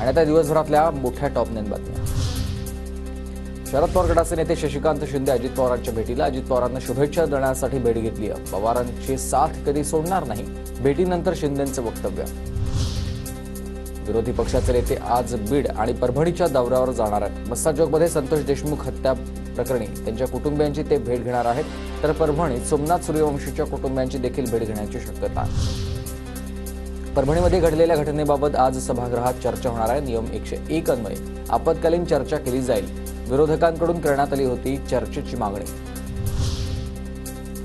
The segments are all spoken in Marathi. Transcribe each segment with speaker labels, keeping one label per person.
Speaker 1: आणि आता दिवसभरातल्या मोठ्या टॉप 9 बातम्या। शरद पवार गटाचे नेते शशिकांत शिंदे अजित पवारांच्या भेटीला। अजित पवारांना शुभेच्छा देण्यासाठी भेट घेतली आहे। पवारांची साथ कधी सोडणार नाही, भेटीनंतर शिंदेंचं वक्तव्य। विरोधी पक्षाचे नेते आज बीड आणि परभणीच्या दौऱ्यावर जाणार आहेत। मस्साजोगमध्ये संतोष देशमुख हत्या प्रकरणी त्यांच्या कुटुंबियांची ते भेट घेणार आहेत, तर परभणीत सोमनाथ सूर्यवंशीच्या कुटुंबियांची देखील भेट घेण्याची शक्यता आहे। परभणीमध्ये घडलेल्या घटनेबाबत आज सभागृहात चर्चा होणार आहे। नियम 101 अन्वये आपत्कालीन चर्चा केली जाईल। विरोधकांकडून करण्यात आली होती चर्चेची मागणी।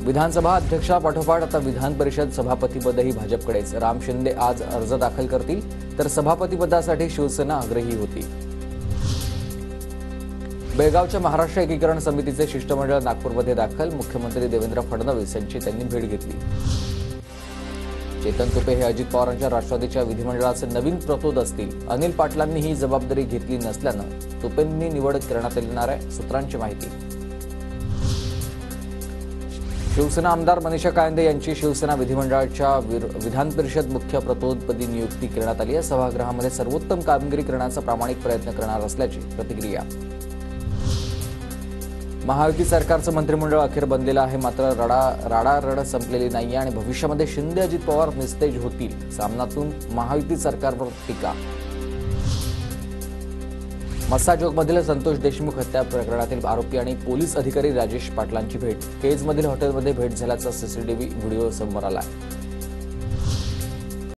Speaker 1: विधानसभा अध्यक्षापाठोपाठ आता विधान परिषद सभापतीपदही भाजपकडेच। राम शिंदे आज अर्ज दाखल करतील, तर सभापतीपदासाठी शिवसेना आग्रही होती। बेळगावच्या महाराष्ट्र एकीकरण समितीचे शिष्टमंडळ नागपूरमध्ये दाखल। मुख्यमंत्री देवेंद्र फडणवीस यांची त्यांनी भेट घेतली। चेतन तुपे हे अजित पवारांच्या राष्ट्रवादीच्या विधिमंडळाचे नवीन प्रतोद असतील। अनिल पाटलांनी ही जबाबदारी घेतली नसल्यानं तुपेंनी निवड करण्यात येणार आहे, सूत्रांची माहिती। शिवसेना आमदार मनीषा कायंदे यांची शिवसेना विधिमंडळाच्या विधान परिषद मुख्य प्रतोदपदी नियुक्ती करण्यात आली आहे। सभागृहामध्ये सर्वोत्तम कामगिरी करण्याचा प्रामाणिक प्रयत्न करणार असल्याची प्रतिक्रिया। महायुती सरकारचं मंत्रिमंडळ अखेर बनलेलं आहे, मात्र राडारड संपलेली नाहीये आणि भविष्यामध्ये शिंदे अजित पवार निस्तेज होतील। सामनातून महायुती सरकारवर टीका। मस्साजोगमधील संतोष देशमुख हत्या प्रकरणातील आरोपी आणि पोलीस अधिकारी राजेश पाटलांची भेट। केजमधील हॉटेलमध्ये भेट झाल्याचा सीसीटीव्ही व्हिडिओ समोर आला आहे।